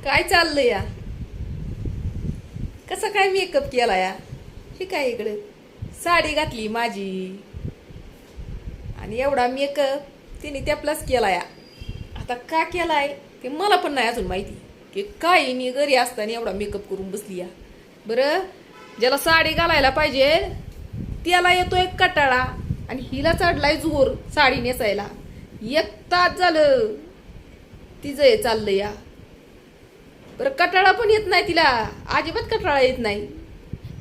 काय चाललंय या? कसा काय मेकअप केला या? हे काय इकडे साडी घातली माझी आणि एवढा मेकअप तिने त्याप्लाच केला या. आता का केलाय ते मला पण नाही अजून माहिती की काय मी घरी असताना एवढा मेकअप करून बसली या. बरं, ज्याला साडी घालायला पाहिजे त्याला येतोय कटाळा आणि हिला चढलाय जोर साडी नेसायला. 1 तास झालं तिचं हे चाललं या. बरं, कटाळा पण येत नाही तिला, अजिबात कटाळा येत नाही.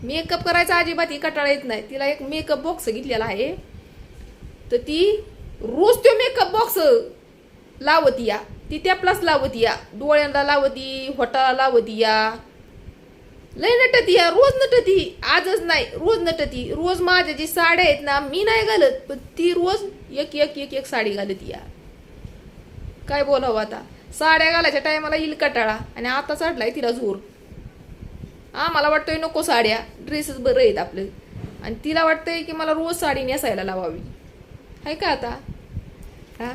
मेकअप करायचा अजिबात ही कटाळा येत नाही तिला. एक मेकअप बॉक्स घेतलेला आहे तर ती रोज तो मेकअप बॉक्स लावती या. ती त्याप्लास लावती या, डोळ्यांना लावती, होटाला लावती या. लय नटती या, रोज नटती. आजच नाही, रोज नटती. रोज माझ्या जी साड्या आहेत ना मी नाही घालत, पण ती रोज एक एक एक एक साडी घालती या. काय बोलावं आता, साड्या घालायच्या टायमाला येईल कटाळा आणि आता चढलाय तिला जोर. मला वाटतंय नको साड्या, ड्रेसेस बरं आहेत आपलं. आणि तिला वाटतंय की मला रोज साडी नेसायला लावावी. आहे का आता? हा,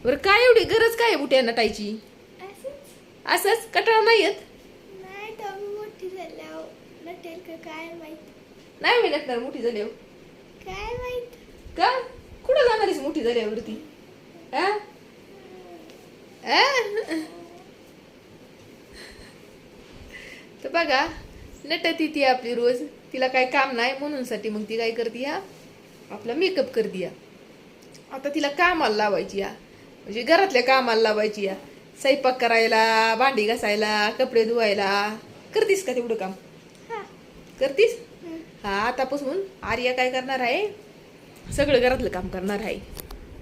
बरं, काय एवढी गरज काय आहे बुट्या नटायची? असंच कटाळा नाही येत? मोठी झाल्यावर नटेल का काय माहित. नाही मी नटणार मोठी झाल्यावर. काय माहित. का? कुठं जाणार आहेस मोठी झाल्यावरती? तर बघा, नटती ती आपली रोज. तिला काय काम नाही म्हणून साठी मग ती काय करते या, आपला मेकअप करते या. आता तिला कामाला लावायची या, म्हणजे घरातल्या कामाला लावायची या. स्वयंपाक करायला, भांडी घासायला, कपडे धुवायला. करतीस का तेवढं काम? करतीस? हा, आतापासून आर्या काय करणार आहे, सगळं घरातलं काम करणार आहे.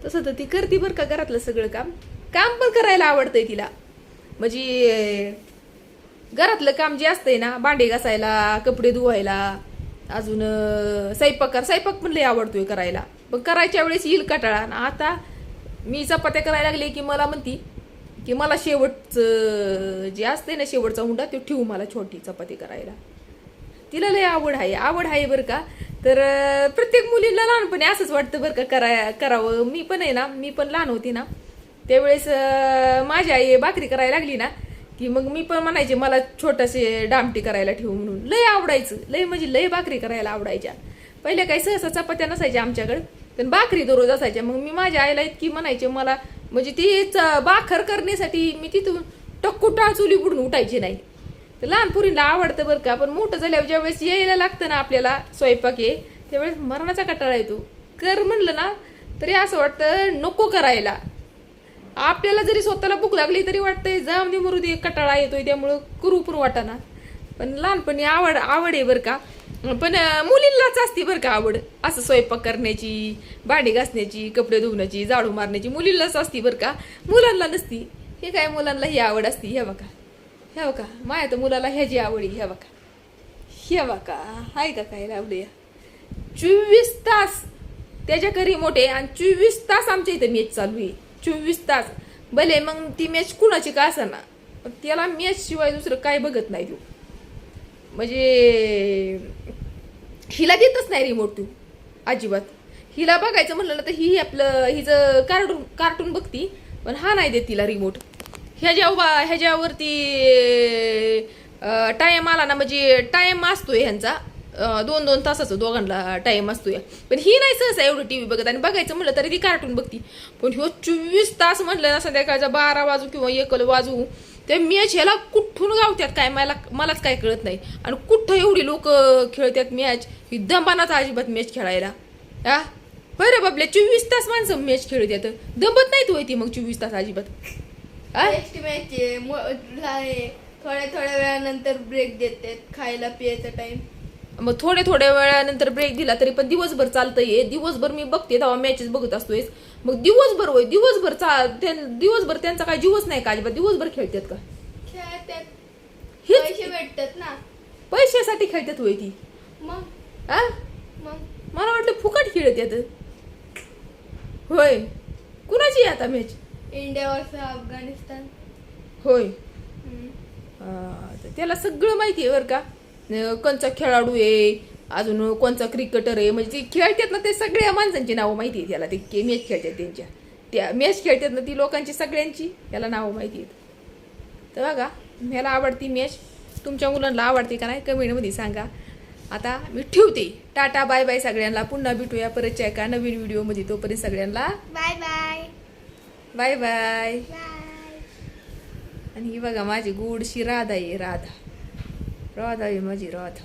तसं तर ती करते बरं का घरातलं सगळं काम. काम पण करायला आवडतंय तिला. म्हणजे घरातलं काम जे असतंय ना, भांडी घासायला, कपडे धुवायला, अजून स्वयंपाक पण लय आवडतोय करायला. पण करायच्या वेळेस येईल कटाळा. आता मी चपात्या करायला लागले की मला म्हणती की मला शेवटचं जे असतंय ना, शेवटचा हुंडा तो ठेवू मला छोटी चपाती करायला. तिला लय आवड आहे बरं का. तर प्रत्येक मुलीला लहानपणी असंच वाटतं बरं का, करावं. मी पण आहे ना, मी पण लहान होती ना त्यावेळेस माझी आई भाकरी करायला लागली ना की मग मी पण म्हणायचे मला छोटासे डामटी करायला ठेवू म्हणून. लय आवडायचं, लय म्हणजे लय भाकरी करायला आवडायच्या. पहिले काही सहसा चपात्या नसायच्या आमच्याकडे, पण भाकरी दररोज असायच्या. मग मी माझ्या आईला इतकी म्हणायचे मला, म्हणजे ती भाकर करण्यासाठी मी तिथून टक्कुटाळ चुली बुडून उठायचे नाही. तर लहान पुरीला आवडतं बरं का. पण मोठं झाल्यावर ज्या वेळेस यायला लागतं ना आपल्याला स्वयंपाक हे, त्यावेळेस मरणाचा कटाळा येतो. कर म्हणलं ना तरी असं वाटतं नको करायला. आपल्याला जरी स्वतःला भूक लागली तरी वाटतंय जाऊन दे मरू दे, कटाळा येतोय त्यामुळं करू पण वाटाना. पण लहानपणी आवड आहे बरं का. पण मुलींनाच असते बरं का आवड, असं स्वयंपाक करण्याची, भांडी घासण्याची, कपडे धुवण्याची, झाडू मारण्याची मुलींनाच असती बरं का, मुलांना नसती. हे काय, मुलांना ही आवड असती. हे बघा माझ्या तर मुलाला ह्याची आवड आहे. हे बघा हाय का काय लावलं या. 24 तास त्याच्या रिमोट आहे आणि 24 तास आमच्या इथं मॅच चालू आहे. 24 तास. भले मग ती मॅच कुणाची का असेना, पण त्याला मॅच शिवाय दुसरं काय बघत नाही तू. म्हणजे हिला देतच नाही रिमोट तू अजिबात. हिला बघायचं म्हणलं ना तर ही आपलं हिचं कार्टून बघती, पण हा नाही देत तिला रिमोट. ह्याच्यावरती टाइम आला ना, म्हणजे टाइम असतोय ह्यांचा 2-2 तासाचा दोघांना टाइम असतोय. पण ही नाही सहसा एवढं टीव्ही बघत, आणि बघायचं म्हणलं तरी ती कार्टून बघती. पण ह्यो 24 तास म्हणलं ना, संध्याकाळचा 12 वाजू किंवा 1 वाजू, ते मॅच ह्याला कुठून गावत्यात काय मलाच काय कळत नाही. आणि कुठं एवढी लोक खेळतात मॅच, ही दंबानाचा अजिबात मॅच खेळायला. बरं बाबल्या, 24 तास माणसं मॅच खेळतात, दंबत नाही तू ती मग 24 तास अजिबात. थोड्या वेळानंतर ब्रेक देतात, खायला प्यायचा टाइम. मग थोड्या वेळानंतर ब्रेक दिला तरी पण दिवसभर चालतंय. दिवसभर मी बघते तेव्हा मॅचेस बघत असतोय. मग दिवसभर होय, दिवसभर त्यांचा काय जीवच नाही का अजिबात? दिवसभर खेळतात का? खेळतात, हेच पैसे भेटतात ना. पैशासाठी खेळतात होय ती? मग मला वाटलं फुकट खेळतात होय. कुणाची आता मॅच? India versus Afghanistan. होय. त्याला सगळं माहिती आहे बरं का, कोणचा खेळाडू आहे, अजून कोणचा क्रिकेटर आहे. म्हणजे ते खेळतात ना ते सगळ्या माणसांची नावं माहिती आहे त्याला. ते मॅच खेळतात त्यांच्या, त्या मॅच खेळतात ना ती लोकांची सगळ्यांची त्याला नावं माहिती आहेत. तर बघा ह्याला आवडती मॅच. तुमच्या मुलांना आवडते का नाही कमेंटमध्ये सांगा. आता मी ठेवते. टाटा बाय बाय सगळ्यांना. पुन्हा भेटूया परतच्या एका नवीन व्हिडिओमध्ये. तोपर्यंत सगळ्यांना bye bye. Bye bye. Bye. आणि ही बघा माझी गोडशी राधा आहे. राधा आहे माझी राधा.